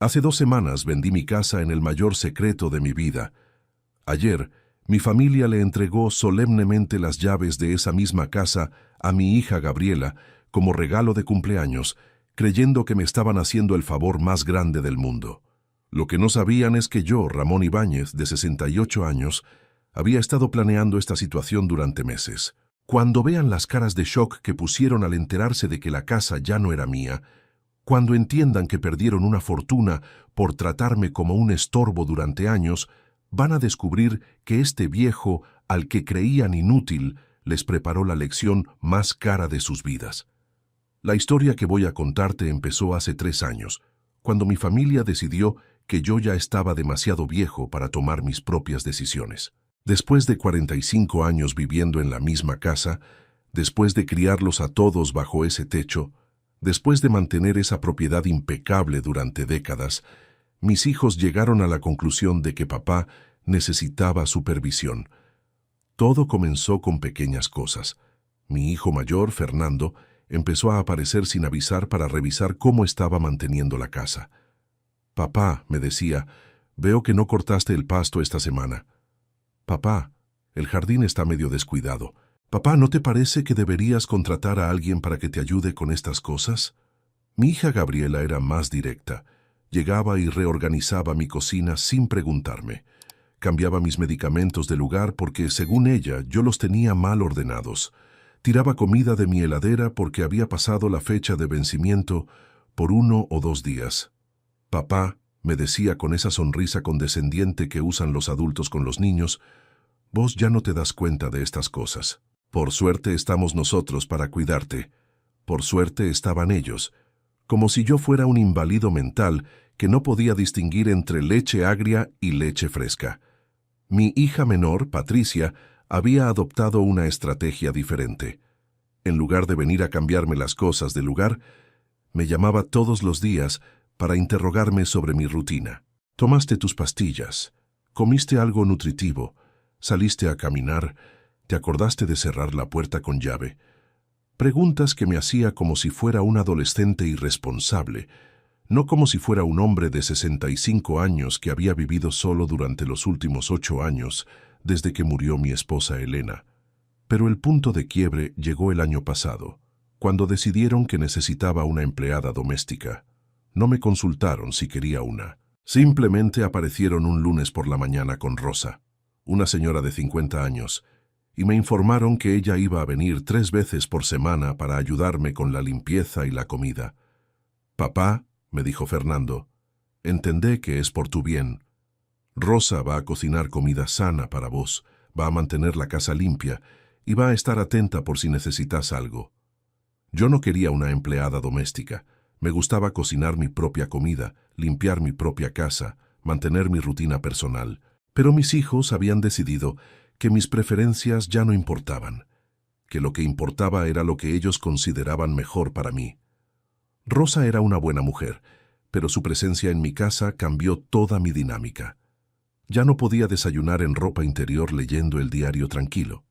Hace 2 semanas vendí mi casa en el mayor secreto de mi vida. Ayer, mi familia le entregó solemnemente las llaves de esa misma casa a mi hija Gabriela como regalo de cumpleaños, creyendo que me estaban haciendo el favor más grande del mundo. Lo que no sabían es que yo, Ramón Ibáñez, de 68 años, había estado planeando esta situación durante meses. Cuando vean las caras de shock que pusieron al enterarse de que la casa ya no era mía, cuando entiendan que perdieron una fortuna por tratarme como un estorbo durante años, van a descubrir que este viejo, al que creían inútil, les preparó la lección más cara de sus vidas. La historia que voy a contarte empezó hace 3 años, cuando mi familia decidió que yo ya estaba demasiado viejo para tomar mis propias decisiones. Después de 45 años viviendo en la misma casa, después de criarlos a todos bajo ese techo, después de mantener esa propiedad impecable durante décadas, mis hijos llegaron a la conclusión de que papá necesitaba supervisión. Todo comenzó con pequeñas cosas. Mi hijo mayor, Fernando, empezó a aparecer sin avisar para revisar cómo estaba manteniendo la casa. «Papá», me decía, «veo que no cortaste el pasto esta semana». «Papá, el jardín está medio descuidado». «Papá, ¿no te parece que deberías contratar a alguien para que te ayude con estas cosas?» Mi hija Gabriela era más directa. Llegaba y reorganizaba mi cocina sin preguntarme. Cambiaba mis medicamentos de lugar porque, según ella, yo los tenía mal ordenados. Tiraba comida de mi heladera porque había pasado la fecha de vencimiento por 1 o 2 días. «Papá», me decía con esa sonrisa condescendiente que usan los adultos con los niños, «vos ya no te das cuenta de estas cosas. Por suerte estamos nosotros para cuidarte». Por suerte estaban ellos, como si yo fuera un inválido mental que no podía distinguir entre leche agria y leche fresca. Mi hija menor, Patricia, había adoptado una estrategia diferente. En lugar de venir a cambiarme las cosas del lugar, me llamaba todos los días para interrogarme sobre mi rutina. «¿Tomaste tus pastillas? ¿Comiste algo nutritivo? ¿Saliste a caminar? ¿Te acordaste de cerrar la puerta con llave?» Preguntas que me hacía como si fuera un adolescente irresponsable, no como si fuera un hombre de 65 años que había vivido solo durante los últimos 8 años, desde que murió mi esposa Elena. Pero el punto de quiebre llegó el año pasado, cuando decidieron que necesitaba una empleada doméstica. No me consultaron si quería una. Simplemente aparecieron un lunes por la mañana con Rosa, una señora de 50 años, y me informaron que ella iba a venir 3 veces por semana para ayudarme con la limpieza y la comida. «Papá», me dijo Fernando, «entendé que es por tu bien. Rosa va a cocinar comida sana para vos, va a mantener la casa limpia y va a estar atenta por si necesitas algo». Yo no quería una empleada doméstica. Me gustaba cocinar mi propia comida, limpiar mi propia casa, mantener mi rutina personal. Pero mis hijos habían decidido que mis preferencias ya no importaban, que lo que importaba era lo que ellos consideraban mejor para mí. Rosa era una buena mujer, pero su presencia en mi casa cambió toda mi dinámica. Ya no podía desayunar en ropa interior leyendo el diario tranquilo.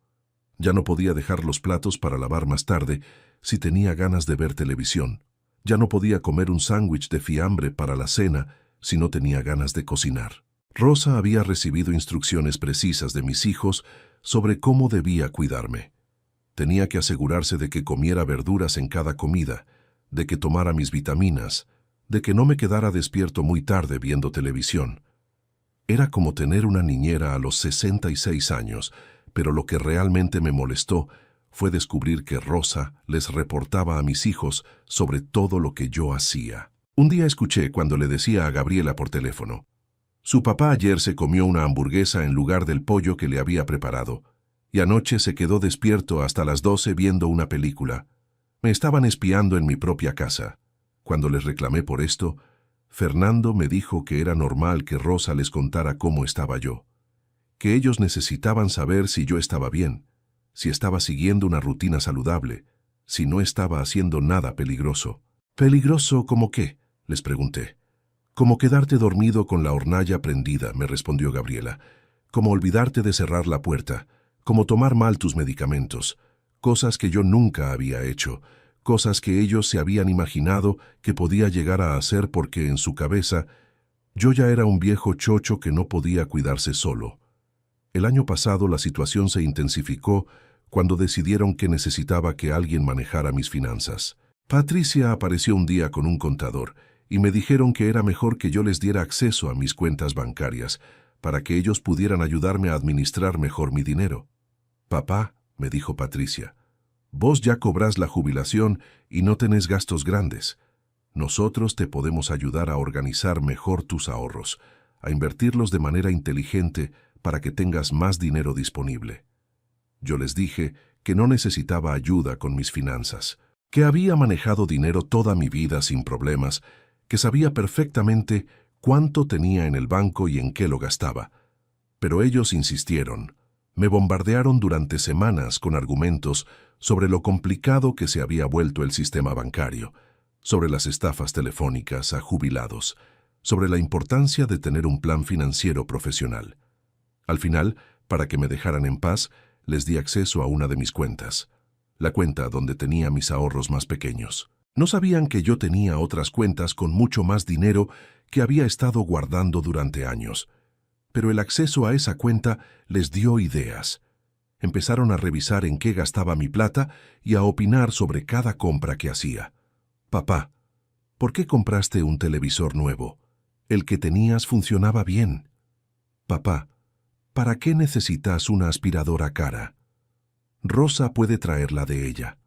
Ya no podía dejar los platos para lavar más tarde si tenía ganas de ver televisión. Ya no podía comer un sándwich de fiambre para la cena si no tenía ganas de cocinar. Rosa había recibido instrucciones precisas de mis hijos sobre cómo debía cuidarme. Tenía que asegurarse de que comiera verduras en cada comida, de que tomara mis vitaminas, de que no me quedara despierto muy tarde viendo televisión. Era como tener una niñera a los 66 años, pero lo que realmente me molestó fue descubrir que Rosa les reportaba a mis hijos sobre todo lo que yo hacía. Un día escuché cuando le decía a Gabriela por teléfono: «Su papá ayer se comió una hamburguesa en lugar del pollo que le había preparado, y anoche se quedó despierto hasta las 12 viendo una película. Me estaban espiando en mi propia casa». Cuando les reclamé por esto, Fernando me dijo que era normal que Rosa les contara cómo estaba yo, que ellos necesitaban saber si yo estaba bien, si estaba siguiendo una rutina saludable, si no estaba haciendo nada peligroso. «¿Peligroso como qué?», les pregunté. «Como quedarte dormido con la hornalla prendida», me respondió Gabriela. «Como olvidarte de cerrar la puerta, como tomar mal tus medicamentos, cosas que yo nunca había hecho, cosas que ellos se habían imaginado que podía llegar a hacer porque en su cabeza yo ya era un viejo chocho que no podía cuidarse solo. El año pasado la situación se intensificó cuando decidieron que necesitaba que alguien manejara mis finanzas. Patricia apareció un día con un contador y me dijeron que era mejor que yo les diera acceso a mis cuentas bancarias para que ellos pudieran ayudarme a administrar mejor mi dinero. «Papá», me dijo Patricia, «vos ya cobrás la jubilación y no tenés gastos grandes. Nosotros te podemos ayudar a organizar mejor tus ahorros, a invertirlos de manera inteligente para que tengas más dinero disponible». Yo les dije que no necesitaba ayuda con mis finanzas, que había manejado dinero toda mi vida sin problemas, que sabía perfectamente cuánto tenía en el banco y en qué lo gastaba. Pero ellos insistieron. Me bombardearon durante semanas con argumentos sobre lo complicado que se había vuelto el sistema bancario, sobre las estafas telefónicas a jubilados, sobre la importancia de tener un plan financiero profesional. Al final, para que me dejaran en paz, les di acceso a una de mis cuentas, la cuenta donde tenía mis ahorros más pequeños. No sabían que yo tenía otras cuentas con mucho más dinero que había estado guardando durante años. Pero el acceso a esa cuenta les dio ideas. Empezaron a revisar en qué gastaba mi plata y a opinar sobre cada compra que hacía. «Papá, ¿por qué compraste un televisor nuevo? El que tenías funcionaba bien». «Papá, ¿para qué necesitas una aspiradora cara? Rosa puede traerla de ella».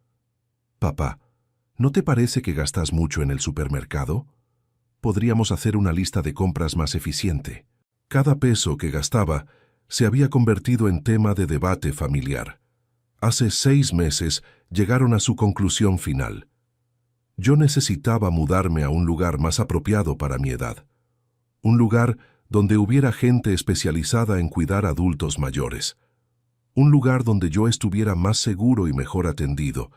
«Papá, ¿no te parece que gastas mucho en el supermercado? Podríamos hacer una lista de compras más eficiente». Cada peso que gastaba se había convertido en tema de debate familiar. Hace 6 meses llegaron a su conclusión final. Yo necesitaba mudarme a un lugar más apropiado para mi edad. Un lugar donde hubiera gente especializada en cuidar adultos mayores. Un lugar donde yo estuviera más seguro y mejor atendido.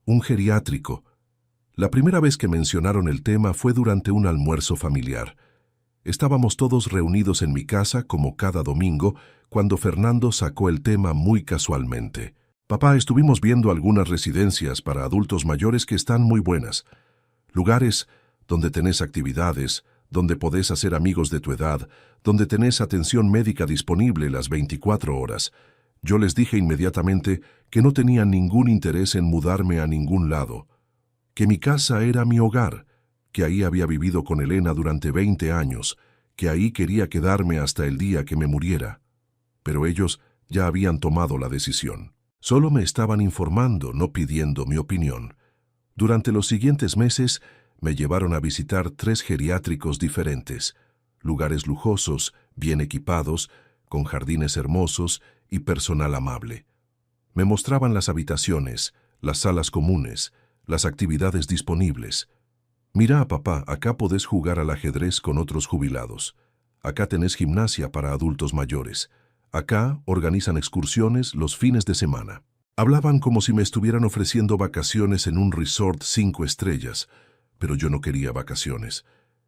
Un geriátrico. La primera vez que mencionaron el tema fue durante un almuerzo familiar. Estábamos todos reunidos en mi casa como cada domingo cuando Fernando sacó el tema muy casualmente. «Papá, estuvimos viendo algunas residencias para adultos mayores que están muy buenas. Lugares donde tenés actividades, donde podés hacer amigos de tu edad, donde tenés atención médica disponible las 24 horas. Yo les dije inmediatamente que no tenía ningún interés en mudarme a ningún lado, que mi casa era mi hogar, que ahí había vivido con Elena durante 20 años, que ahí quería quedarme hasta el día que me muriera. Pero ellos ya habían tomado la decisión. Solo me estaban informando, no pidiendo mi opinión. Durante los siguientes meses me llevaron a visitar 3 geriátricos diferentes, lugares lujosos, bien equipados, con jardines hermosos y personal amable. Me mostraban las habitaciones, las salas comunes, las actividades disponibles. «Mira, papá, acá podés jugar al ajedrez con otros jubilados. Acá tenés gimnasia para adultos mayores. Acá organizan excursiones los fines de semana». Hablaban como si me estuvieran ofreciendo vacaciones en un resort 5 estrellas, pero yo no quería vacaciones.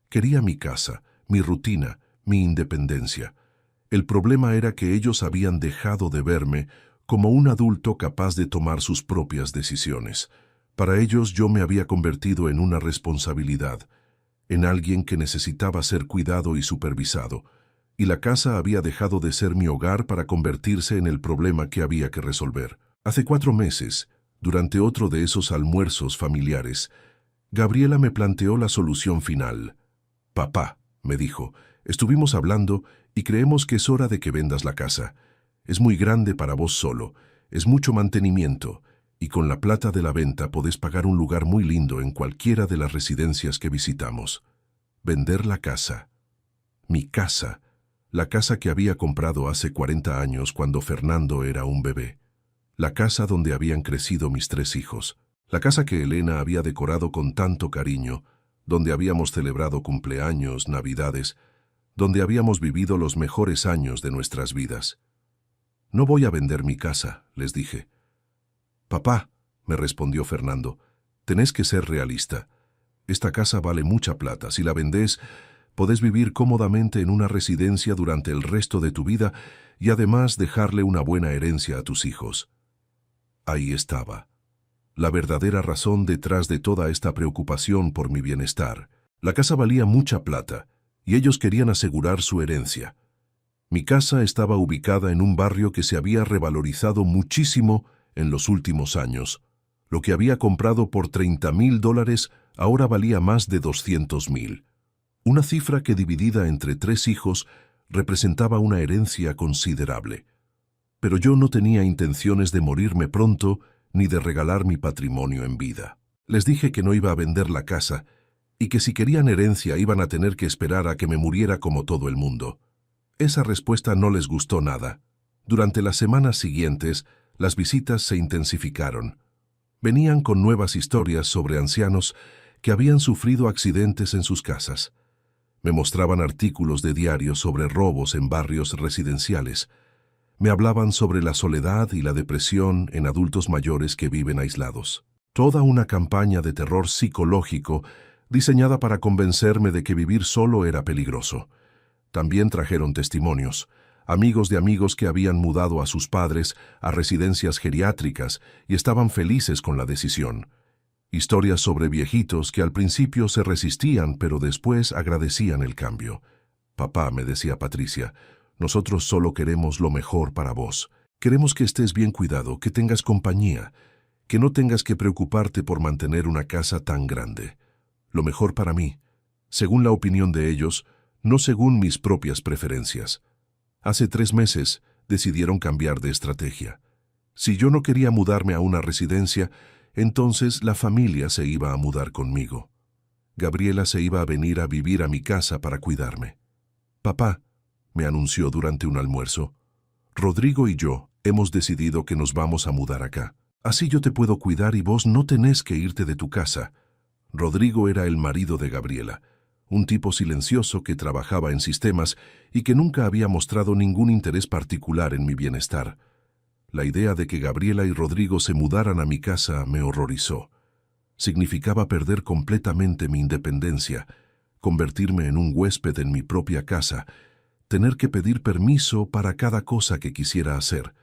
Quería mi casa, mi rutina, mi independencia. El problema era que ellos habían dejado de verme como un adulto capaz de tomar sus propias decisiones. Para ellos yo me había convertido en una responsabilidad, en alguien que necesitaba ser cuidado y supervisado, y la casa había dejado de ser mi hogar para convertirse en el problema que había que resolver. Hace 4 meses, durante otro de esos almuerzos familiares, Gabriela me planteó la solución final. «Papá», me dijo, «estuvimos hablando y creemos que es hora de que vendas la casa. Es muy grande para vos solo, es mucho mantenimiento, y con la plata de la venta podés pagar un lugar muy lindo en cualquiera de las residencias que visitamos. Vender la casa». Mi casa, la casa que había comprado hace 40 años cuando Fernando era un bebé. La casa donde habían crecido mis 3 hijos. La casa que Elena había decorado con tanto cariño, donde habíamos celebrado cumpleaños, navidades, donde habíamos vivido los mejores años de nuestras vidas. «No voy a vender mi casa», les dije. «Papá», me respondió Fernando, «tenés que ser realista. Esta casa vale mucha plata. Si la vendés, podés vivir cómodamente en una residencia durante el resto de tu vida y además dejarle una buena herencia a tus hijos». Ahí estaba. la verdadera razón detrás de toda esta preocupación por mi bienestar. La casa valía mucha plata, y ellos querían asegurar su herencia. Mi casa estaba ubicada en un barrio que se había revalorizado muchísimo en los últimos años. Lo que había comprado por $30,000 ahora valía más de $200,000. Una cifra que dividida entre 3 hijos representaba una herencia considerable. Pero yo no tenía intenciones de morirme pronto ni de regalar mi patrimonio en vida. Les dije que no iba a vender la casa y que si querían herencia iban a tener que esperar a que me muriera como todo el mundo. Esa respuesta no les gustó nada. Durante las semanas siguientes, las visitas se intensificaron. Venían con nuevas historias sobre ancianos que habían sufrido accidentes en sus casas. Me mostraban artículos de diario sobre robos en barrios residenciales. Me hablaban sobre la soledad y la depresión en adultos mayores que viven aislados. Toda una campaña de terror psicológico diseñada para convencerme de que vivir solo era peligroso. También trajeron testimonios, amigos de amigos que habían mudado a sus padres a residencias geriátricas y estaban felices con la decisión. Historias sobre viejitos que al principio se resistían, pero después agradecían el cambio. «Papá», me decía Patricia, «nosotros solo queremos lo mejor para vos. Queremos que estés bien cuidado, que tengas compañía, que no tengas que preocuparte por mantener una casa tan grande. Lo mejor para mí, según la opinión de ellos, no según mis propias preferencias». Hace 3 meses decidieron cambiar de estrategia. Si yo no quería mudarme a una residencia, entonces la familia se iba a mudar conmigo. Gabriela se iba a venir a vivir a mi casa para cuidarme. «Papá», me anunció durante un almuerzo, «Rodrigo y yo hemos decidido que nos vamos a mudar acá. Así yo te puedo cuidar y vos no tenés que irte de tu casa». Rodrigo era el marido de Gabriela, un tipo silencioso que trabajaba en sistemas y que nunca había mostrado ningún interés particular en mi bienestar. La idea de que Gabriela y Rodrigo se mudaran a mi casa me horrorizó. Significaba perder completamente mi independencia, convertirme en un huésped en mi propia casa, tener que pedir permiso para cada cosa que quisiera hacer.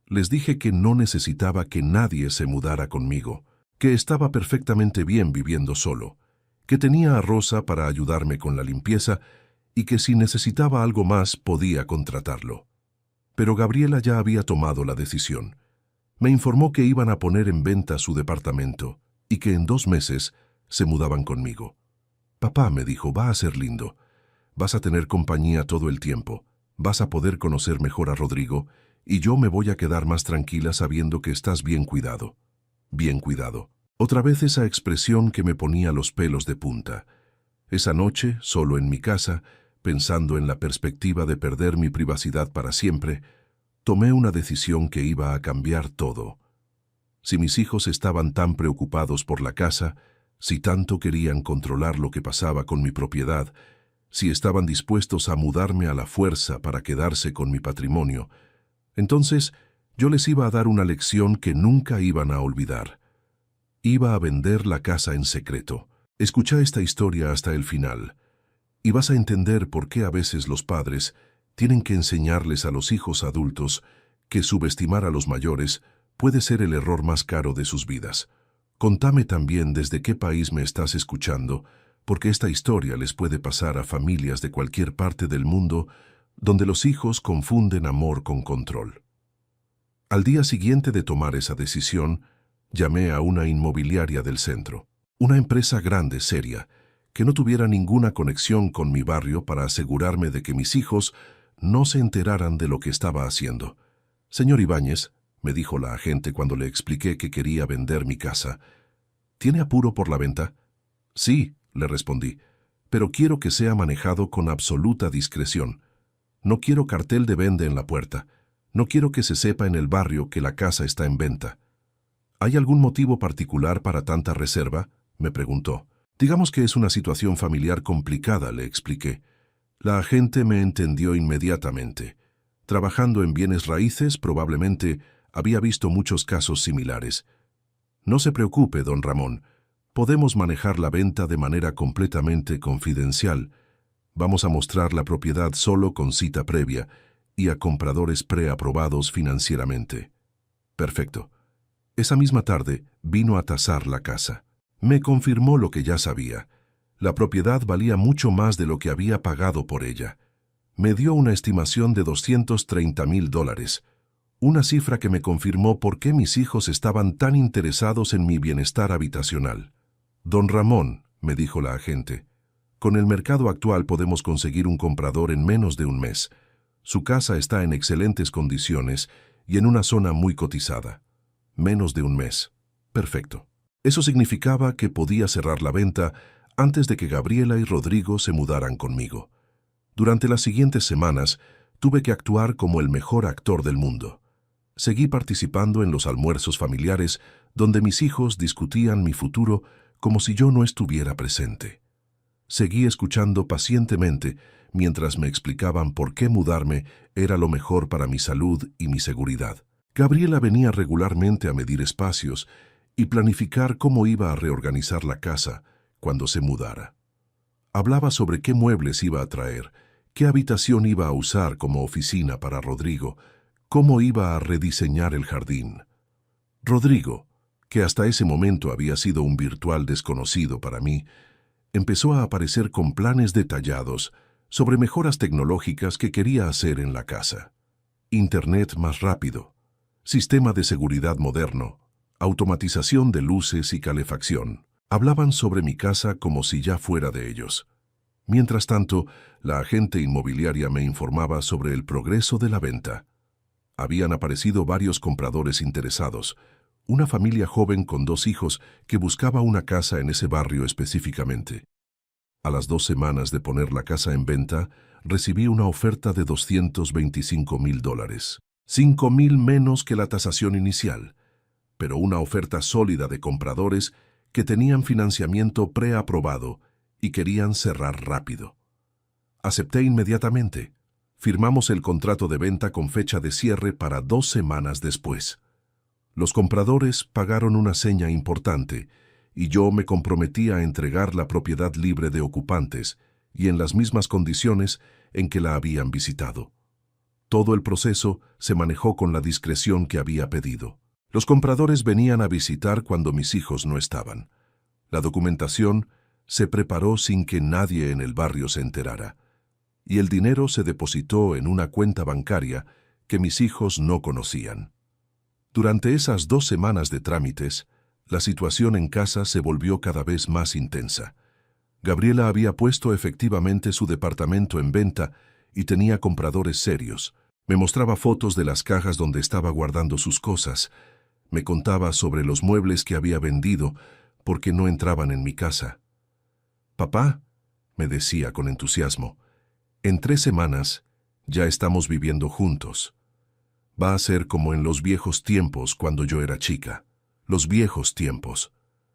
Les dije que no necesitaba que nadie se mudara conmigo, que estaba perfectamente bien viviendo solo, que tenía a Rosa para ayudarme con la limpieza y que si necesitaba algo más podía contratarlo. Pero Gabriela ya había tomado la decisión. Me informó que iban a poner en venta su departamento y que en 2 meses se mudaban conmigo. «Papá», me dijo, «va a ser lindo. Vas a tener compañía todo el tiempo, vas a poder conocer mejor a Rodrigo y yo me voy a quedar más tranquila sabiendo que estás bien cuidado». Bien cuidado. Otra vez esa expresión que me ponía los pelos de punta. Esa noche, solo en mi casa, pensando en la perspectiva de perder mi privacidad para siempre, tomé una decisión que iba a cambiar todo. Si mis hijos estaban tan preocupados por la casa, si tanto querían controlar lo que pasaba con mi propiedad, si estaban dispuestos a mudarme a la fuerza para quedarse con mi patrimonio, entonces yo les iba a dar una lección que nunca iban a olvidar. Iba a vender la casa en secreto. Escucha esta historia hasta el final, y vas a entender por qué a veces los padres tienen que enseñarles a los hijos adultos que subestimar a los mayores puede ser el error más caro de sus vidas. Contame también desde qué país me estás escuchando, porque esta historia les puede pasar a familias de cualquier parte del mundo donde los hijos confunden amor con control. Al día siguiente de tomar esa decisión, llamé a una inmobiliaria del centro, una empresa grande, seria, que no tuviera ninguna conexión con mi barrio para asegurarme de que mis hijos no se enteraran de lo que estaba haciendo. «Señor Ibáñez», me dijo la agente cuando le expliqué que quería vender mi casa, «¿tiene apuro por la venta?» «Sí», le respondí, «pero quiero que sea manejado con absoluta discreción. No quiero cartel de venta en la puerta. No quiero que se sepa en el barrio que la casa está en venta». «¿Hay algún motivo particular para tanta reserva?», me preguntó. «Digamos que es una situación familiar complicada», le expliqué. La agente me entendió inmediatamente. Trabajando en bienes raíces, probablemente había visto muchos casos similares. «No se preocupe, don Ramón. Podemos manejar la venta de manera completamente confidencial. Vamos a mostrar la propiedad solo con cita previa y a compradores preaprobados financieramente». «Perfecto. Esa misma tarde vino a tasar la casa. Me confirmó lo que ya sabía. La propiedad valía mucho más de lo que había pagado por ella. Me dio una estimación de $230,000, una cifra que me confirmó por qué mis hijos estaban tan interesados en mi bienestar habitacional. Don Ramón, me dijo la agente, con el mercado actual podemos conseguir un comprador en menos de un mes. Su casa está en excelentes condiciones y en una zona muy cotizada. Menos de un mes. Perfecto. Eso significaba que podía cerrar la venta antes de que Gabriela y Rodrigo se mudaran conmigo. Durante las siguientes semanas, tuve que actuar como el mejor actor del mundo. Seguí participando en los almuerzos familiares donde mis hijos discutían mi futuro como si yo no estuviera presente. Seguí escuchando pacientemente mientras me explicaban por qué mudarme era lo mejor para mi salud y mi seguridad. Gabriela venía regularmente a medir espacios y planificar cómo iba a reorganizar la casa cuando se mudara. Hablaba sobre qué muebles iba a traer, qué habitación iba a usar como oficina para Rodrigo, cómo iba a rediseñar el jardín. Rodrigo, que hasta ese momento había sido un virtual desconocido para mí, empezó a aparecer con planes detallados sobre mejoras tecnológicas que quería hacer en la casa. Internet más rápido, sistema de seguridad moderno, automatización de luces y calefacción. Hablaban sobre mi casa como si ya fuera de ellos. Mientras tanto, la agente inmobiliaria me informaba sobre el progreso de la venta. Habían aparecido varios compradores interesados, una familia joven con 2 hijos que buscaba una casa en ese barrio específicamente. A las 2 semanas de poner la casa en venta, recibí una oferta de $225,000. 5,000 menos que la tasación inicial, pero una oferta sólida de compradores que tenían financiamiento preaprobado y querían cerrar rápido. Acepté inmediatamente. Firmamos el contrato de venta con fecha de cierre para 2 semanas después. Los compradores pagaron una seña importante y yo me comprometí a entregar la propiedad libre de ocupantes y en las mismas condiciones en que la habían visitado. Todo el proceso se manejó con la discreción que había pedido. Los compradores venían a visitar cuando mis hijos no estaban. La documentación se preparó sin que nadie en el barrio se enterara, y el dinero se depositó en una cuenta bancaria que mis hijos no conocían. Durante esas 2 semanas de trámites, la situación en casa se volvió cada vez más intensa. Gabriela había puesto efectivamente su departamento en venta y tenía compradores serios. Me mostraba fotos de las cajas donde estaba guardando sus cosas. Me contaba sobre los muebles que había vendido porque no entraban en mi casa. «Papá», me decía con entusiasmo, «en 3 semanas ya estamos viviendo juntos. Va a ser como en los viejos tiempos cuando yo era chica. Los viejos tiempos.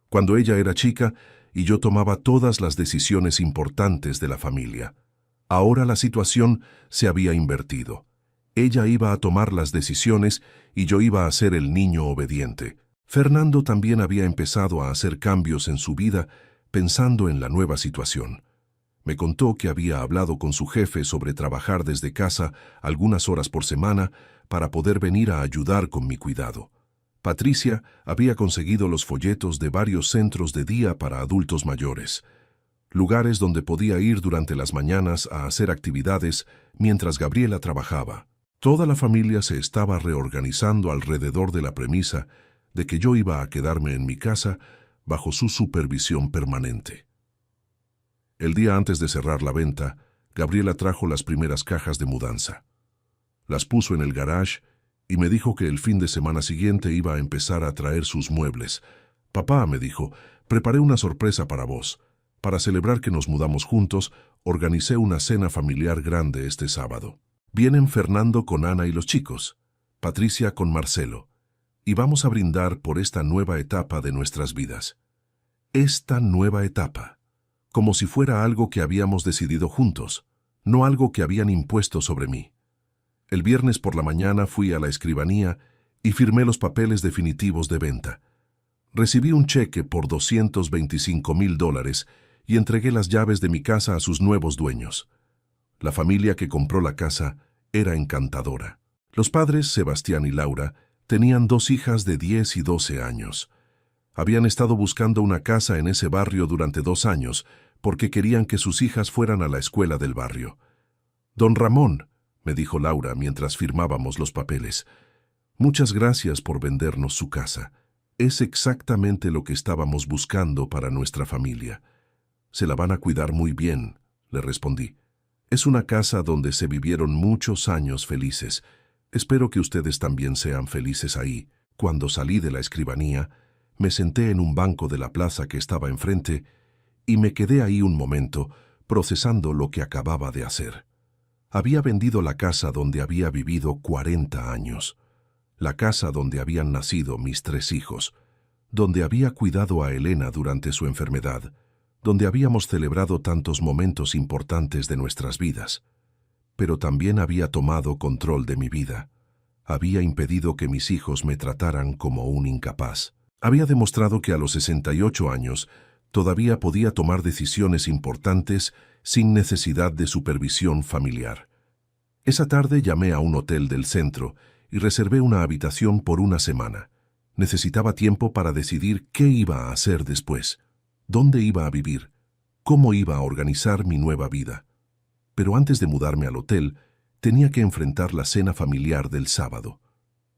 Cuando ella era chica y yo tomaba todas las decisiones importantes de la familia. Ahora la situación se había invertido. Ella iba a tomar las decisiones y yo iba a ser el niño obediente. Fernando también había empezado a hacer cambios en su vida pensando en la nueva situación. Me contó que había hablado con su jefe sobre trabajar desde casa algunas horas por semana para poder venir a ayudar con mi cuidado. Patricia había conseguido los folletos de varios centros de día para adultos mayores, lugares donde podía ir durante las mañanas a hacer actividades mientras Gabriela trabajaba. Toda la familia se estaba reorganizando alrededor de la premisa de que yo iba a quedarme en mi casa bajo su supervisión permanente. El día antes de cerrar la venta, Gabriela trajo las primeras cajas de mudanza. Las puso en el garage y me dijo que el fin de semana siguiente iba a empezar a traer sus muebles. «Papá», me dijo, «preparé una sorpresa para vos. Para celebrar que nos mudamos juntos, organicé una cena familiar grande este sábado. Vienen Fernando con Ana y los chicos, Patricia con Marcelo, y vamos a brindar por esta nueva etapa de nuestras vidas. Esta nueva etapa, como si fuera algo que habíamos decidido juntos, no algo que habían impuesto sobre mí». El viernes por la mañana fui a la escribanía y firmé los papeles definitivos de venta. Recibí un cheque por $225,000 y entregué las llaves de mi casa a sus nuevos dueños. La familia que compró la casa era encantadora. Los padres, Sebastián y Laura, Tenían 2 hijas de 10 y 12 años. Habían estado buscando una casa en ese barrio durante 2 años porque querían que sus hijas fueran a la escuela del barrio. «Don Ramón», me dijo Laura mientras firmábamos los papeles, «muchas gracias por vendernos su casa. Es exactamente lo que estábamos buscando para nuestra familia». «Se la van a cuidar muy bien», le respondí. «Es una casa donde se vivieron muchos años felices. Espero que ustedes también sean felices ahí». Cuando salí de la escribanía, me senté en un banco de la plaza que estaba enfrente y me quedé ahí un momento procesando lo que acababa de hacer. Había vendido la casa donde había vivido 40 años, la casa donde habían nacido mis 3 hijos, donde había cuidado a Elena durante su enfermedad, donde habíamos celebrado tantos momentos importantes de nuestras vidas. Pero también había tomado control de mi vida. Había impedido que mis hijos me trataran como un incapaz. Había demostrado que a los 68 años todavía podía tomar decisiones importantes sin necesidad de supervisión familiar. Esa tarde llamé a un hotel del centro y reservé una habitación por una semana. Necesitaba tiempo para decidir qué iba a hacer después, dónde iba a vivir, cómo iba a organizar mi nueva vida. Pero antes de mudarme al hotel, tenía que enfrentar la cena familiar del sábado.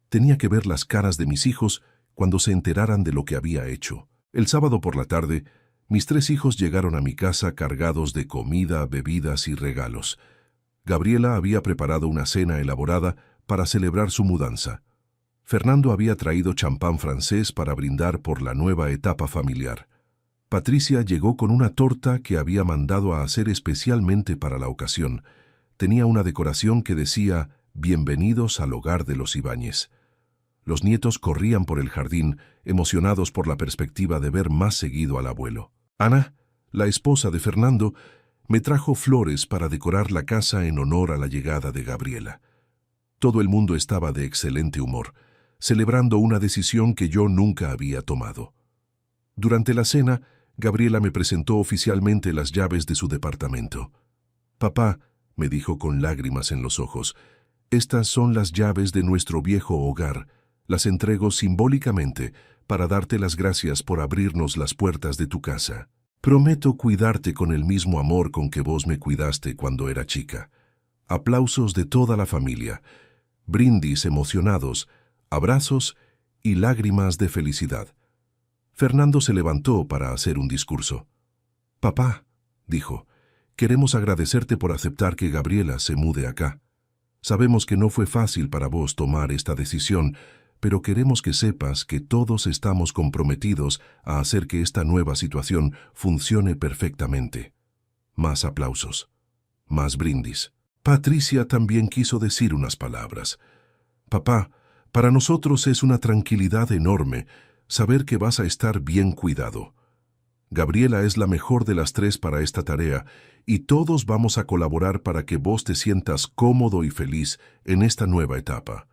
Tenía que ver las caras de mis hijos cuando se enteraran de lo que había hecho. El sábado por la tarde, mis 3 hijos llegaron a mi casa cargados de comida, bebidas y regalos. Gabriela había preparado una cena elaborada para celebrar su mudanza. Fernando había traído champán francés para brindar por la nueva etapa familiar. Patricia llegó con una torta que había mandado a hacer especialmente para la ocasión. Tenía una decoración que decía «Bienvenidos al hogar de los Ibáñez». Los nietos corrían por el jardín, emocionados por la perspectiva de ver más seguido al abuelo. Ana, la esposa de Fernando, me trajo flores para decorar la casa en honor a la llegada de Gabriela. Todo el mundo estaba de excelente humor, celebrando una decisión que yo nunca había tomado. Durante la cena, Gabriela me presentó oficialmente las llaves de su departamento. «Papá», me dijo con lágrimas en los ojos, «estas son las llaves de nuestro viejo hogar. Las entrego simbólicamente para darte las gracias por abrirnos las puertas de tu casa. Prometo cuidarte con el mismo amor con que vos me cuidaste cuando era chica». Aplausos de toda la familia, brindis emocionados, abrazos y lágrimas de felicidad. Fernando se levantó para hacer un discurso. «Papá», dijo, «queremos agradecerte por aceptar que Gabriela se mude acá. Sabemos que no fue fácil para vos tomar esta decisión, pero queremos que sepas que todos estamos comprometidos a hacer que esta nueva situación funcione perfectamente». Más aplausos, más brindis. Patricia también quiso decir unas palabras. «Papá, para nosotros es una tranquilidad enorme saber que vas a estar bien cuidado. Gabriela es la mejor de las 3 para esta tarea y todos vamos a colaborar para que vos te sientas cómodo y feliz en esta nueva etapa».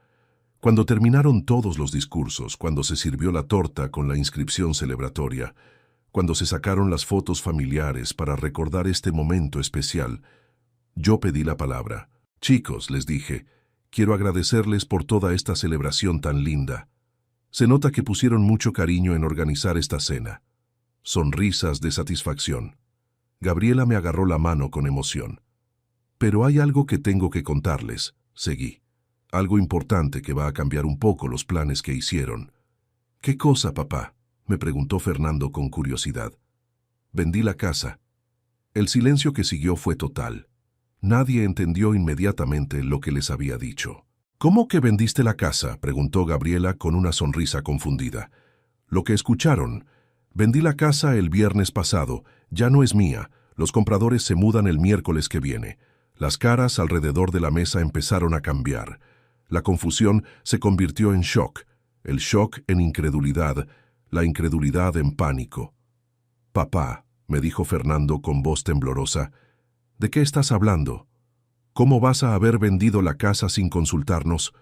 Cuando terminaron todos los discursos, cuando se sirvió la torta con la inscripción celebratoria, cuando se sacaron las fotos familiares para recordar este momento especial, yo pedí la palabra. «Chicos», les dije, «quiero agradecerles por toda esta celebración tan linda. Se nota que pusieron mucho cariño en organizar esta cena». Sonrisas de satisfacción. Gabriela me agarró la mano con emoción. «Pero hay algo que tengo que contarles», seguí. «Algo importante que va a cambiar un poco los planes que hicieron». «¿Qué cosa, papá?», me preguntó Fernando con curiosidad. «Vendí la casa». El silencio que siguió fue total. Nadie entendió inmediatamente lo que les había dicho. «¿Cómo que vendiste la casa?», preguntó Gabriela con una sonrisa confundida. «Lo que escucharon. Vendí la casa el viernes pasado. Ya no es mía. Los compradores se mudan el miércoles que viene». Las caras alrededor de la mesa empezaron a cambiar. La confusión se convirtió en shock, el shock en incredulidad, la incredulidad en pánico. «Papá», me dijo Fernando con voz temblorosa, «¿de qué estás hablando? ¿Cómo vas a haber vendido la casa sin consultarnos?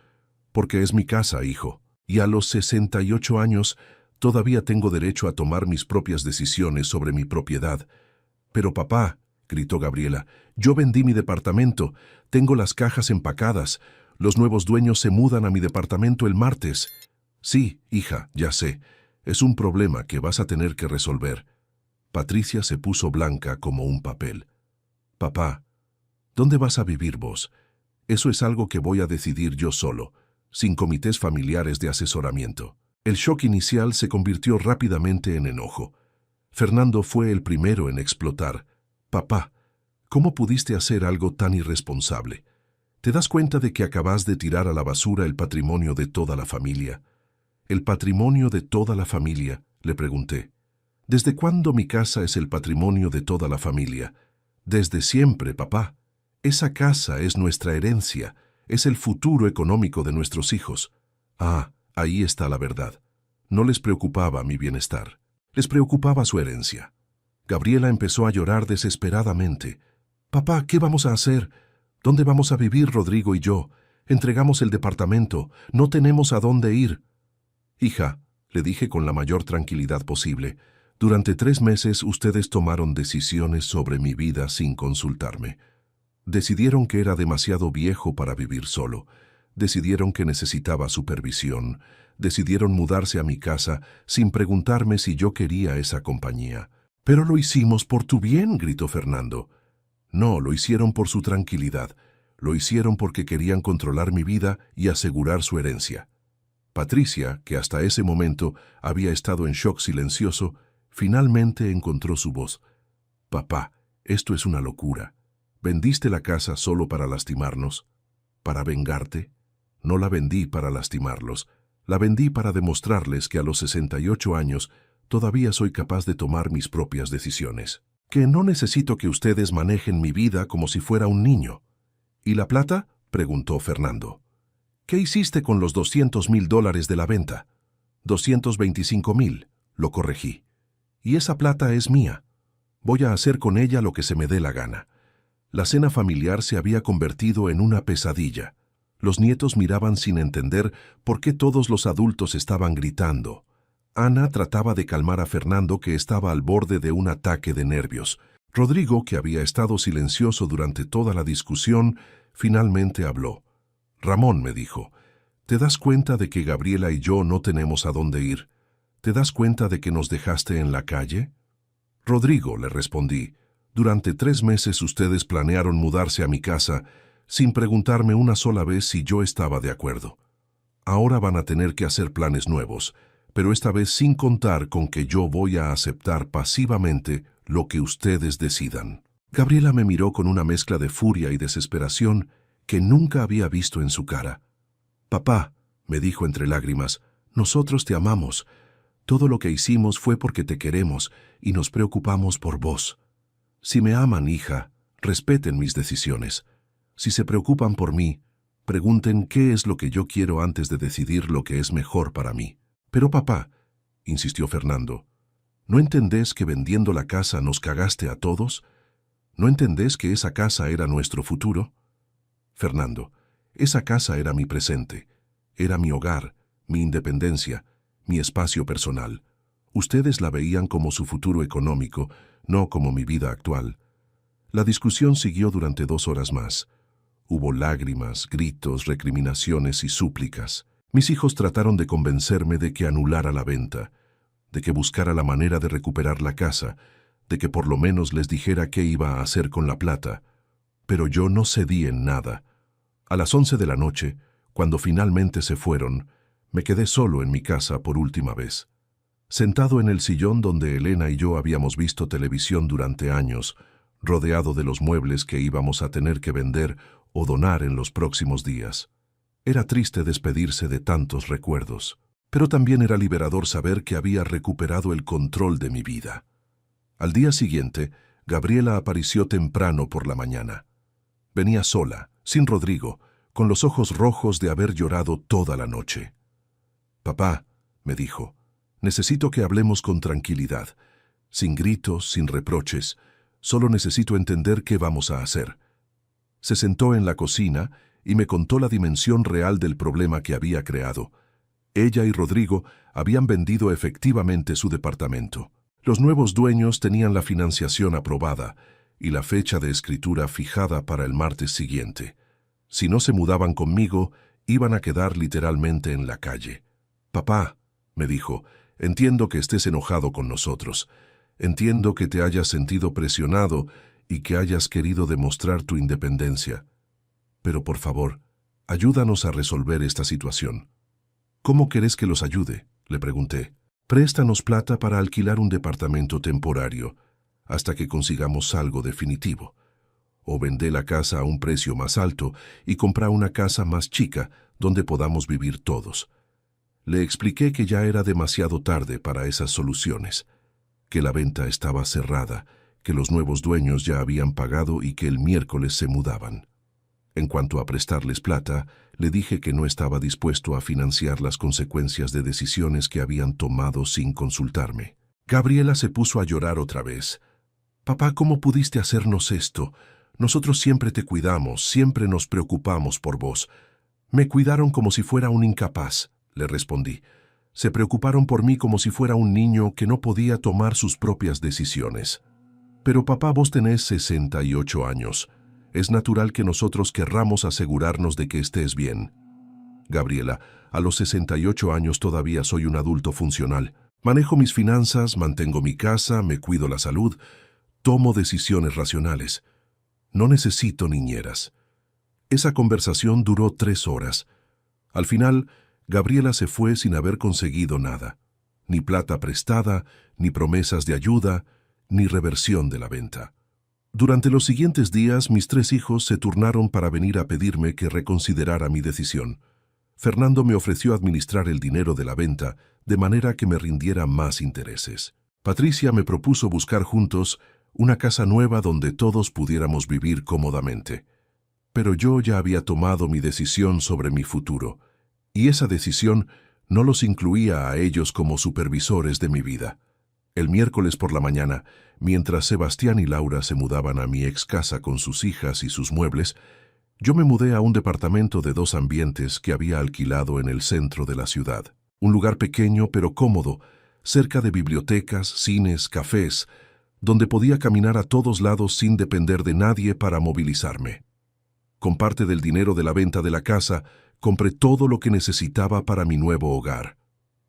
Porque es mi casa, hijo, y a los 68 años todavía tengo derecho a tomar mis propias decisiones sobre mi propiedad». «Pero papá», gritó Gabriela, «yo vendí mi departamento, tengo las cajas empacadas. Los nuevos dueños se mudan a mi departamento el martes». Sí, hija, ya sé. Es un problema que vas a tener que resolver. Patricia se puso blanca como un papel. Papá, ¿dónde vas a vivir vos? Eso es algo que voy a decidir yo solo, sin comités familiares de asesoramiento. El shock inicial se convirtió rápidamente en enojo. Fernando fue el primero en explotar. Papá, ¿cómo pudiste hacer algo tan irresponsable? ¿Te das cuenta de que acabas de tirar a la basura el patrimonio de toda la familia? ¿El patrimonio de toda la familia?, le pregunté. ¿Desde cuándo mi casa es el patrimonio de toda la familia? Desde siempre, papá. Esa casa es nuestra herencia, es el futuro económico de nuestros hijos. Ah, ahí está la verdad. No les preocupaba mi bienestar. Les preocupaba su herencia. Gabriela empezó a llorar desesperadamente. Papá, ¿qué vamos a hacer? ¿Dónde vamos a vivir Rodrigo y yo? Entregamos el departamento. No tenemos a dónde ir. Hija, le dije con la mayor tranquilidad posible, durante 3 meses ustedes tomaron decisiones sobre mi vida sin consultarme. Decidieron que era demasiado viejo para vivir solo. Decidieron que necesitaba supervisión. Decidieron mudarse a mi casa sin preguntarme si yo quería esa compañía. «Pero lo hicimos por tu bien», gritó Fernando. No, lo hicieron por su tranquilidad. Lo hicieron porque querían controlar mi vida y asegurar su herencia. Patricia, que hasta ese momento había estado en shock silencioso, finalmente encontró su voz. «Papá, esto es una locura. ¿Vendiste la casa solo para lastimarnos? ¿Para vengarte? No la vendí para lastimarlos. La vendí para demostrarles que a los 68 años todavía soy capaz de tomar mis propias decisiones. Que no necesito que ustedes manejen mi vida como si fuera un niño». «¿Y la plata?», preguntó Fernando. «¿Qué hiciste con los $200,000 de la venta?» «225,000», lo corregí. «Y esa plata es mía. Voy a hacer con ella lo que se me dé la gana». La cena familiar se había convertido en una pesadilla. Los nietos miraban sin entender por qué todos los adultos estaban gritando. Ana trataba de calmar a Fernando, que estaba al borde de un ataque de nervios. Rodrigo, que había estado silencioso durante toda la discusión, finalmente habló. «Ramón», me dijo, «¿te das cuenta de que Gabriela y yo no tenemos a dónde ir? ¿Te das cuenta de que nos dejaste en la calle?» «Rodrigo», le respondí, «durante 3 meses ustedes planearon mudarse a mi casa sin preguntarme una sola vez si yo estaba de acuerdo. Ahora van a tener que hacer planes nuevos, pero esta vez sin contar con que yo voy a aceptar pasivamente lo que ustedes decidan». Gabriela me miró con una mezcla de furia y desesperación que nunca había visto en su cara. «Papá», me dijo entre lágrimas, «nosotros te amamos. Todo lo que hicimos fue porque te queremos y nos preocupamos por vos. Si me aman, hija, respeten mis decisiones. Si se preocupan por mí, pregunten qué es lo que yo quiero antes de decidir lo que es mejor para mí». «Pero papá», insistió Fernando, «¿no entendés que vendiendo la casa nos cagaste a todos? ¿No entendés que esa casa era nuestro futuro?» «Fernando, esa casa era mi presente, era mi hogar, mi independencia, mi espacio personal. Ustedes la veían como su futuro económico, no como mi vida actual». La discusión siguió durante 2 horas más. Hubo lágrimas, gritos, recriminaciones y súplicas. Mis hijos trataron de convencerme de que anulara la venta, de que buscara la manera de recuperar la casa, de que por lo menos les dijera qué iba a hacer con la plata. Pero yo no cedí en nada. A las 11 de la noche, cuando finalmente se fueron, me quedé solo en mi casa por última vez. Sentado en el sillón donde Elena y yo habíamos visto televisión durante años, rodeado de los muebles que íbamos a tener que vender o donar en los próximos días. Era triste despedirse de tantos recuerdos, pero también era liberador saber que había recuperado el control de mi vida. Al día siguiente, Gabriela apareció temprano por la mañana. Venía sola, sin Rodrigo, con los ojos rojos de haber llorado toda la noche. «Papá», me dijo, «necesito que hablemos con tranquilidad, sin gritos, sin reproches. Solo necesito entender qué vamos a hacer». Se sentó en la cocina y me contó la dimensión real del problema que había creado. Ella y Rodrigo habían vendido efectivamente su departamento. Los nuevos dueños tenían la financiación aprobada y la fecha de escritura fijada para el martes siguiente. Si no se mudaban conmigo, iban a quedar literalmente en la calle. Papá, me dijo, entiendo que estés enojado con nosotros. Entiendo que te hayas sentido presionado y que hayas querido demostrar tu independencia. Pero por favor, ayúdanos a resolver esta situación. ¿Cómo querés que los ayude?, le pregunté. Préstanos plata para alquilar un departamento temporario, hasta que consigamos algo definitivo. O vendé la casa a un precio más alto y comprá una casa más chica donde podamos vivir todos. Le expliqué que ya era demasiado tarde para esas soluciones, que la venta estaba cerrada, que los nuevos dueños ya habían pagado y que el miércoles se mudaban. En cuanto a prestarles plata, le dije que no estaba dispuesto a financiar las consecuencias de decisiones que habían tomado sin consultarme. Gabriela se puso a llorar otra vez. «Papá, ¿cómo pudiste hacernos esto? Nosotros siempre te cuidamos, siempre nos preocupamos por vos». «Me cuidaron como si fuera un incapaz», le respondí. «Se preocuparon por mí como si fuera un niño que no podía tomar sus propias decisiones». «Pero papá, vos tenés 68 años. Es natural que nosotros querramos asegurarnos de que estés bien». «Gabriela, a los 68 años todavía soy un adulto funcional. Manejo mis finanzas, mantengo mi casa, me cuido la salud, tomo decisiones racionales. No necesito niñeras». Esa conversación duró 3 horas. Al final, Gabriela se fue sin haber conseguido nada. Ni plata prestada, ni promesas de ayuda, ni reversión de la venta. Durante los siguientes días, mis 3 hijos se turnaron para venir a pedirme que reconsiderara mi decisión. Fernando me ofreció administrar el dinero de la venta de manera que me rindiera más intereses. Patricia me propuso buscar juntos una casa nueva donde todos pudiéramos vivir cómodamente. Pero yo ya había tomado mi decisión sobre mi futuro, y esa decisión no los incluía a ellos como supervisores de mi vida. El miércoles por la mañana, mientras Sebastián y Laura se mudaban a mi ex casa con sus hijas y sus muebles, yo me mudé a un departamento de 2 ambientes que había alquilado en el centro de la ciudad. Un lugar pequeño pero cómodo, cerca de bibliotecas, cines, cafés, donde podía caminar a todos lados sin depender de nadie para movilizarme. Con parte del dinero de la venta de la casa, compré todo lo que necesitaba para mi nuevo hogar.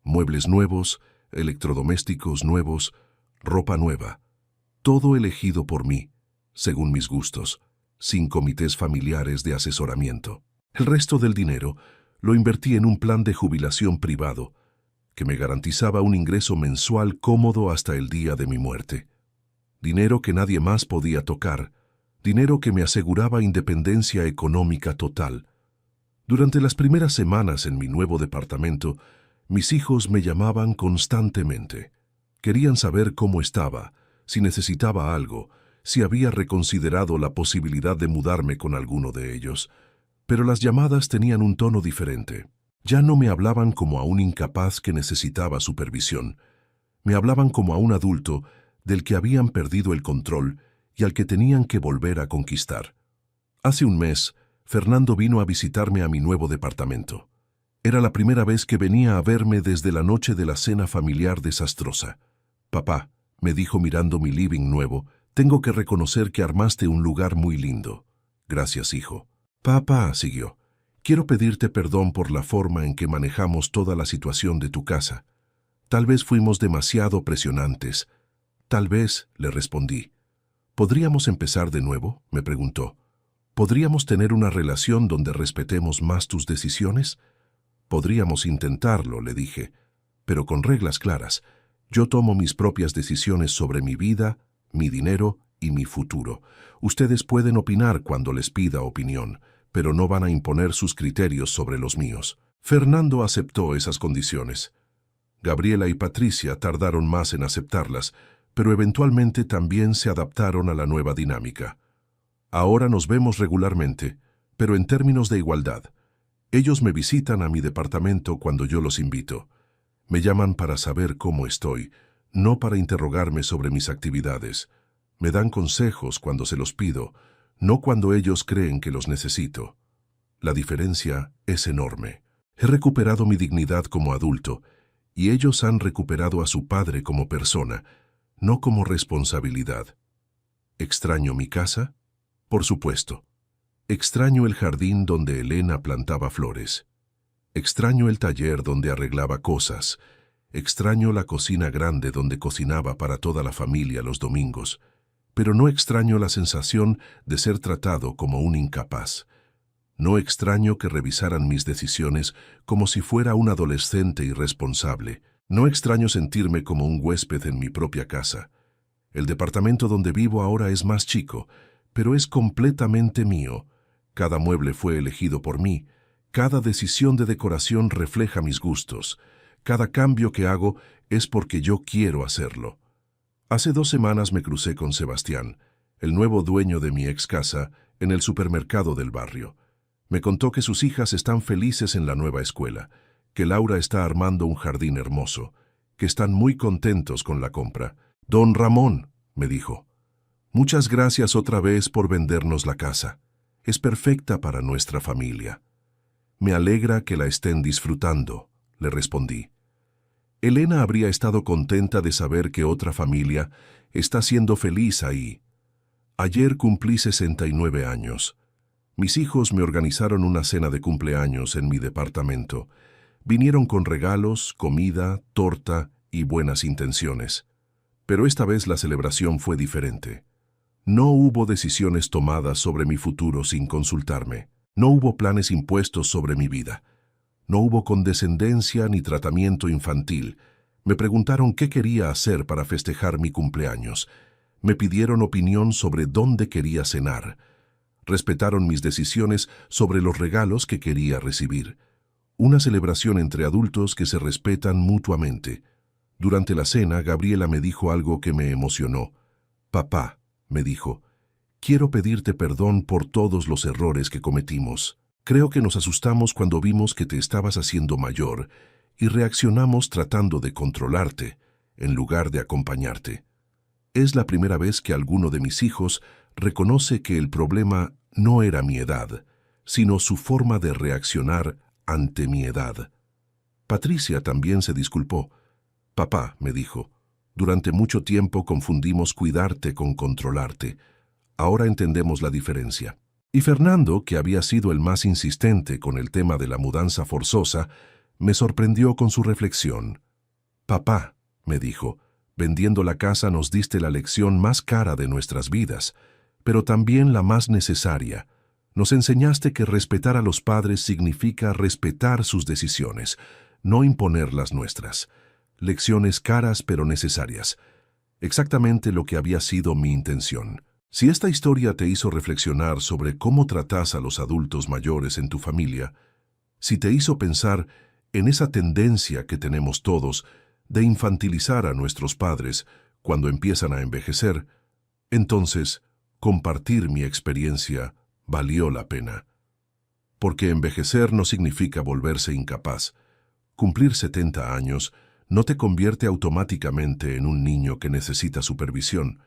Muebles nuevos, electrodomésticos nuevos, ropa nueva. Todo elegido por mí, según mis gustos, sin comités familiares de asesoramiento. El resto del dinero lo invertí en un plan de jubilación privado, que me garantizaba un ingreso mensual cómodo hasta el día de mi muerte. Dinero que nadie más podía tocar, dinero que me aseguraba independencia económica total. Durante las primeras semanas en mi nuevo departamento, mis hijos me llamaban constantemente. Querían saber cómo estaba, si necesitaba algo, si había reconsiderado la posibilidad de mudarme con alguno de ellos. Pero las llamadas tenían un tono diferente. Ya no me hablaban como a un incapaz que necesitaba supervisión. Me hablaban como a un adulto del que habían perdido el control y al que tenían que volver a conquistar. Hace un mes, Fernando vino a visitarme a mi nuevo departamento. Era la primera vez que venía a verme desde la noche de la cena familiar desastrosa. «Papá», me dijo mirando mi living nuevo, «tengo que reconocer que armaste un lugar muy lindo». «Gracias, hijo». «Papá», siguió, «quiero pedirte perdón por la forma en que manejamos toda la situación de tu casa. Tal vez fuimos demasiado presionantes». «Tal vez», le respondí. «¿Podríamos empezar de nuevo?», me preguntó. «¿Podríamos tener una relación donde respetemos más tus decisiones?». «Podríamos intentarlo», le dije, «pero con reglas claras. Yo tomo mis propias decisiones sobre mi vida, mi dinero y mi futuro. Ustedes pueden opinar cuando les pida opinión, pero no van a imponer sus criterios sobre los míos». Fernando aceptó esas condiciones. Gabriela y Patricia tardaron más en aceptarlas, pero eventualmente también se adaptaron a la nueva dinámica. Ahora nos vemos regularmente, pero en términos de igualdad. Ellos me visitan a mi departamento cuando yo los invito. Me llaman para saber cómo estoy, no para interrogarme sobre mis actividades. Me dan consejos cuando se los pido, no cuando ellos creen que los necesito. La diferencia es enorme. He recuperado mi dignidad como adulto, y ellos han recuperado a su padre como persona, no como responsabilidad. ¿Extraño mi casa? Por supuesto. Extraño el jardín donde Elena plantaba flores. Extraño el taller donde arreglaba cosas. Extraño la cocina grande donde cocinaba para toda la familia los domingos. Pero no extraño la sensación de ser tratado como un incapaz. No extraño que revisaran mis decisiones como si fuera un adolescente irresponsable. No extraño sentirme como un huésped en mi propia casa. El departamento donde vivo ahora es más chico, pero es completamente mío. Cada mueble fue elegido por mí. Cada decisión de decoración refleja mis gustos. Cada cambio que hago es porque yo quiero hacerlo. Hace 2 semanas me crucé con Sebastián, el nuevo dueño de mi ex casa, en el supermercado del barrio. Me contó que sus hijas están felices en la nueva escuela, que Laura está armando un jardín hermoso, que están muy contentos con la compra. «Don Ramón», me dijo, «muchas gracias otra vez por vendernos la casa. Es perfecta para nuestra familia». «Me alegra que la estén disfrutando», le respondí. Elena habría estado contenta de saber que otra familia está siendo feliz ahí. Ayer cumplí 69 años. Mis hijos me organizaron una cena de cumpleaños en mi departamento. Vinieron con regalos, comida, torta y buenas intenciones. Pero esta vez la celebración fue diferente. No hubo decisiones tomadas sobre mi futuro sin consultarme. No hubo planes impuestos sobre mi vida. No hubo condescendencia ni tratamiento infantil. Me preguntaron qué quería hacer para festejar mi cumpleaños. Me pidieron opinión sobre dónde quería cenar. Respetaron mis decisiones sobre los regalos que quería recibir. Una celebración entre adultos que se respetan mutuamente. Durante la cena, Gabriela me dijo algo que me emocionó. «Papá», me dijo, «quiero pedirte perdón por todos los errores que cometimos. Creo que nos asustamos cuando vimos que te estabas haciendo mayor y reaccionamos tratando de controlarte en lugar de acompañarte. Es la primera vez que alguno de mis hijos reconoce que el problema no era mi edad, sino su forma de reaccionar ante mi edad». Patricia también se disculpó. «Papá», me dijo, «durante mucho tiempo confundimos cuidarte con controlarte. Ahora entendemos la diferencia». Y Fernando, que había sido el más insistente con el tema de la mudanza forzosa, me sorprendió con su reflexión. «Papá», me dijo, «vendiendo la casa nos diste la lección más cara de nuestras vidas, pero también la más necesaria. Nos enseñaste que respetar a los padres significa respetar sus decisiones, no imponer las nuestras. Lecciones caras pero necesarias. Exactamente lo que había sido mi intención». Si esta historia te hizo reflexionar sobre cómo tratas a los adultos mayores en tu familia, si te hizo pensar en esa tendencia que tenemos todos de infantilizar a nuestros padres cuando empiezan a envejecer, entonces compartir mi experiencia valió la pena. Porque envejecer no significa volverse incapaz. Cumplir 70 años no te convierte automáticamente en un niño que necesita supervisión.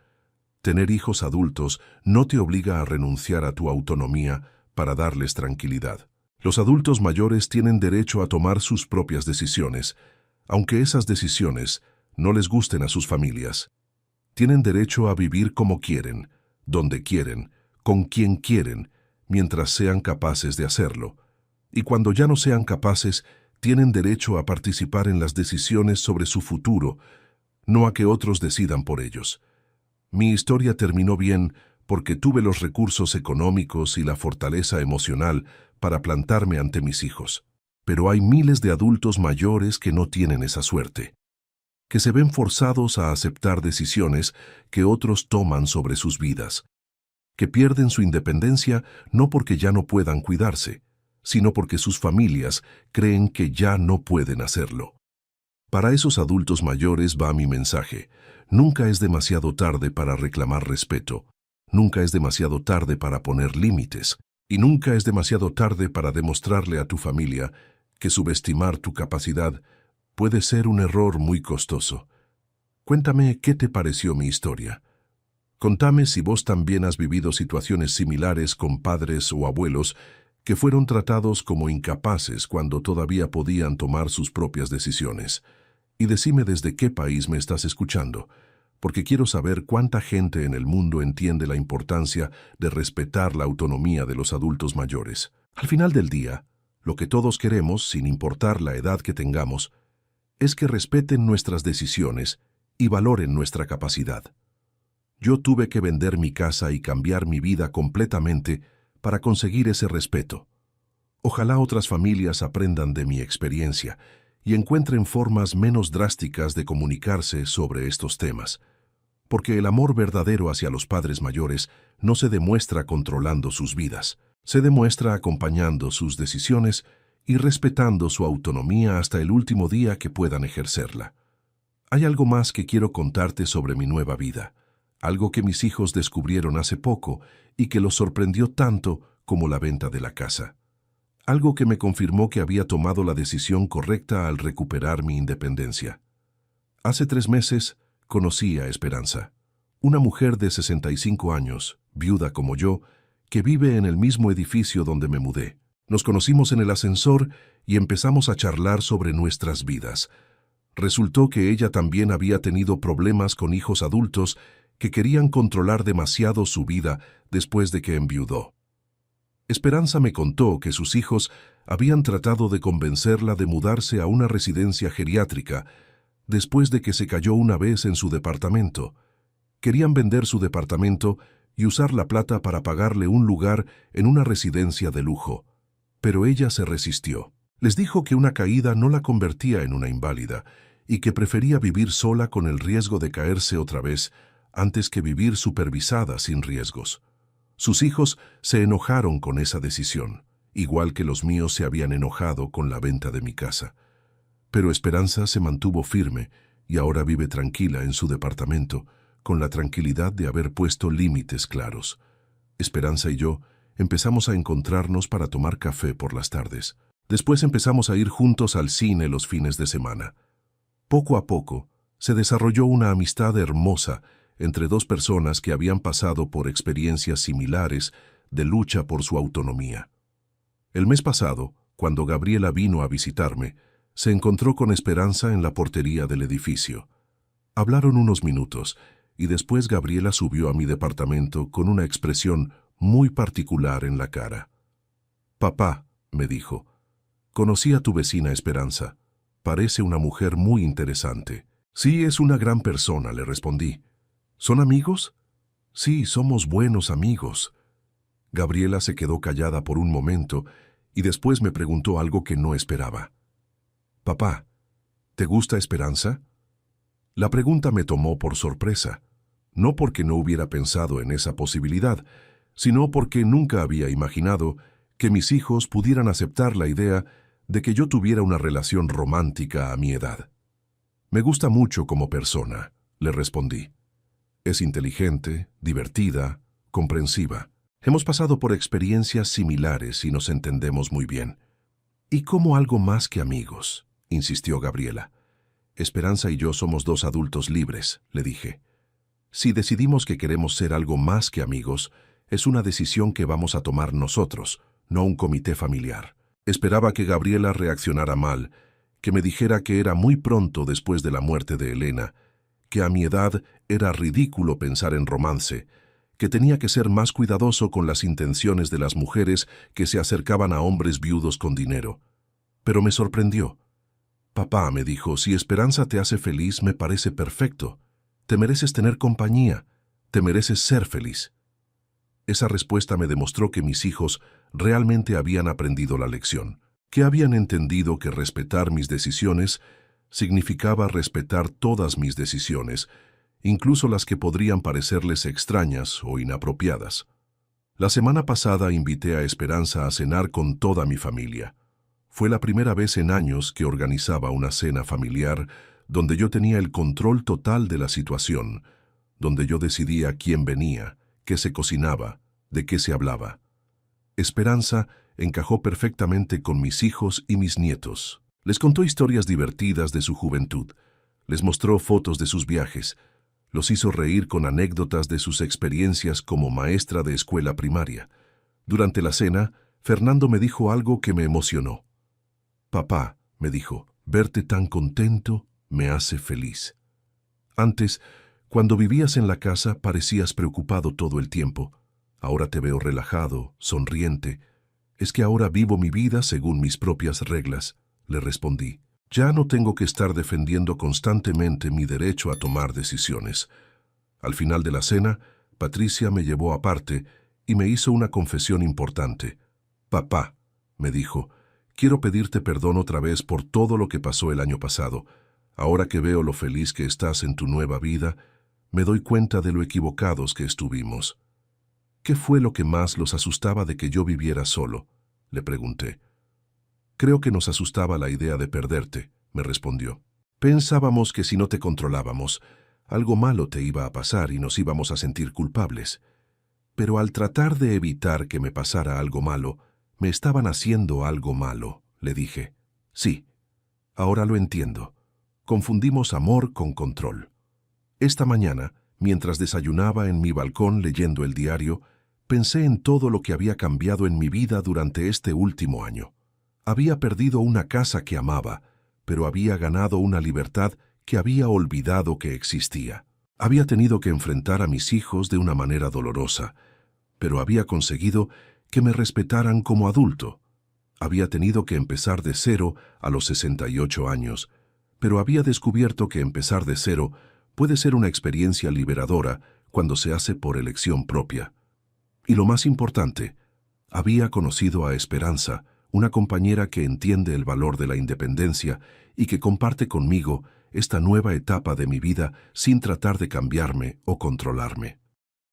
Tener hijos adultos no te obliga a renunciar a tu autonomía para darles tranquilidad. Los adultos mayores tienen derecho a tomar sus propias decisiones, aunque esas decisiones no les gusten a sus familias. Tienen derecho a vivir como quieren, donde quieren, con quien quieren, mientras sean capaces de hacerlo. Y cuando ya no sean capaces, tienen derecho a participar en las decisiones sobre su futuro, no a que otros decidan por ellos. Mi historia terminó bien porque tuve los recursos económicos y la fortaleza emocional para plantarme ante mis hijos. Pero hay miles de adultos mayores que no tienen esa suerte, que se ven forzados a aceptar decisiones que otros toman sobre sus vidas, que pierden su independencia no porque ya no puedan cuidarse, sino porque sus familias creen que ya no pueden hacerlo. Para esos adultos mayores va mi mensaje. Nunca es demasiado tarde para reclamar respeto, nunca es demasiado tarde para poner límites, y nunca es demasiado tarde para demostrarle a tu familia que subestimar tu capacidad puede ser un error muy costoso. Cuéntame qué te pareció mi historia. Contame si vos también has vivido situaciones similares con padres o abuelos que fueron tratados como incapaces cuando todavía podían tomar sus propias decisiones. Y decime desde qué país me estás escuchando, porque quiero saber cuánta gente en el mundo entiende la importancia de respetar la autonomía de los adultos mayores. Al final del día, Lo que todos queremos, sin importar la edad que tengamos, es que respeten nuestras decisiones y valoren nuestra capacidad. Yo tuve que vender mi casa y cambiar mi vida completamente para conseguir ese respeto. Ojalá otras familias aprendan de mi experiencia y encuentren formas menos drásticas de comunicarse sobre estos temas, porque el amor verdadero hacia los padres mayores no se demuestra controlando sus vidas, se demuestra acompañando sus decisiones y respetando su autonomía hasta el último día que puedan ejercerla. Hay algo más que quiero contarte sobre mi nueva vida, algo que mis hijos descubrieron hace poco y que los sorprendió tanto como la venta de la casa. Algo que me confirmó que había tomado la decisión correcta al recuperar mi independencia. Hace 3 meses conocí a Esperanza, una mujer de 65 años, viuda como yo, que vive en el mismo edificio donde me mudé. Nos conocimos en el ascensor y empezamos a charlar sobre nuestras vidas. Resultó que ella también había tenido problemas con hijos adultos que querían controlar demasiado su vida después de que enviudó. Esperanza me contó que sus hijos habían tratado de convencerla de mudarse a una residencia geriátrica después de que se cayó una vez en su departamento. Querían vender su departamento y usar la plata para pagarle un lugar en una residencia de lujo, pero ella se resistió. Les dijo que una caída no la convertía en una inválida y que prefería vivir sola con el riesgo de caerse otra vez antes que vivir supervisada sin riesgos. Sus hijos se enojaron con esa decisión, igual que los míos se habían enojado con la venta de mi casa. Pero Esperanza se mantuvo firme y ahora vive tranquila en su departamento, con la tranquilidad de haber puesto límites claros. Esperanza y yo empezamos a encontrarnos para tomar café por las tardes. Después empezamos a ir juntos al cine los fines de semana. Poco a poco se desarrolló una amistad hermosa entre dos personas que habían pasado por experiencias similares de lucha por su autonomía. El mes pasado, cuando Gabriela vino a visitarme, se encontró con Esperanza en la portería del edificio. Hablaron unos minutos y después Gabriela subió a mi departamento con una expresión muy particular en la cara. «Papá», me dijo, «conocí a tu vecina Esperanza. Parece una mujer muy interesante». «Sí, es una gran persona», le respondí. «¿Son amigos?» «Sí, somos buenos amigos». Gabriela se quedó callada por un momento y después me preguntó algo que no esperaba. «Papá, ¿te gusta Esperanza?» La pregunta me tomó por sorpresa, no porque no hubiera pensado en esa posibilidad, sino porque nunca había imaginado que mis hijos pudieran aceptar la idea de que yo tuviera una relación romántica a mi edad. «Me gusta mucho como persona», le respondí. «Es inteligente, divertida, comprensiva. Hemos pasado por experiencias similares y nos entendemos muy bien». «¿Y como algo más que amigos?», insistió Gabriela. «Esperanza y yo somos 2 adultos libres», le dije. «Si decidimos que queremos ser algo más que amigos, es una decisión que vamos a tomar nosotros, no un comité familiar». Esperaba que Gabriela reaccionara mal, que me dijera que era muy pronto después de la muerte de Elena, que a mi edad era ridículo pensar en romance, que tenía que ser más cuidadoso con las intenciones de las mujeres que se acercaban a hombres viudos con dinero. Pero me sorprendió. «Papá», me dijo, «si Esperanza te hace feliz, me parece perfecto. Te mereces tener compañía, te mereces ser feliz». Esa respuesta me demostró que mis hijos realmente habían aprendido la lección, que habían entendido que respetar mis decisiones significaba respetar todas mis decisiones, incluso las que podrían parecerles extrañas o inapropiadas. La semana pasada invité a Esperanza a cenar con toda mi familia. Fue la primera vez en años que organizaba una cena familiar donde yo tenía el control total de la situación, donde yo decidía quién venía, qué se cocinaba, de qué se hablaba. Esperanza encajó perfectamente con mis hijos y mis nietos. Les contó historias divertidas de su juventud, les mostró fotos de sus viajes, los hizo reír con anécdotas de sus experiencias como maestra de escuela primaria. Durante la cena, Fernando me dijo algo que me emocionó. «Papá», me dijo, «verte tan contento me hace feliz. Antes, cuando vivías en la casa, parecías preocupado todo el tiempo. Ahora te veo relajado, sonriente. Es que ahora vivo mi vida según mis propias reglas, le respondí. Ya no tengo que estar defendiendo constantemente mi derecho a tomar decisiones. Al final de la cena, Patricia me llevó aparte y me hizo una confesión importante. Papá, me dijo, quiero pedirte perdón otra vez por todo lo que pasó el año pasado. Ahora que veo lo feliz que estás en tu nueva vida, me doy cuenta de lo equivocados que estuvimos. ¿Qué fue lo que más los asustaba de que yo viviera solo?, le pregunté. Creo que nos asustaba la idea de perderte, me respondió. Pensábamos que si no te controlábamos, algo malo te iba a pasar y nos íbamos a sentir culpables. Pero al tratar de evitar que me pasara algo malo, me estaban haciendo algo malo, le dije. Sí, ahora lo entiendo. Confundimos amor con control. Esta mañana, mientras desayunaba en mi balcón leyendo el diario, pensé en todo lo que había cambiado en mi vida durante este último año. Había perdido una casa que amaba, pero había ganado una libertad que había olvidado que existía. Había tenido que enfrentar a mis hijos de una manera dolorosa, pero había conseguido que me respetaran como adulto. Había tenido que empezar de cero a los 68 años, pero había descubierto que empezar de cero puede ser una experiencia liberadora cuando se hace por elección propia. Y lo más importante, había conocido a Esperanza, una compañera que entiende el valor de la independencia y que comparte conmigo esta nueva etapa de mi vida sin tratar de cambiarme o controlarme.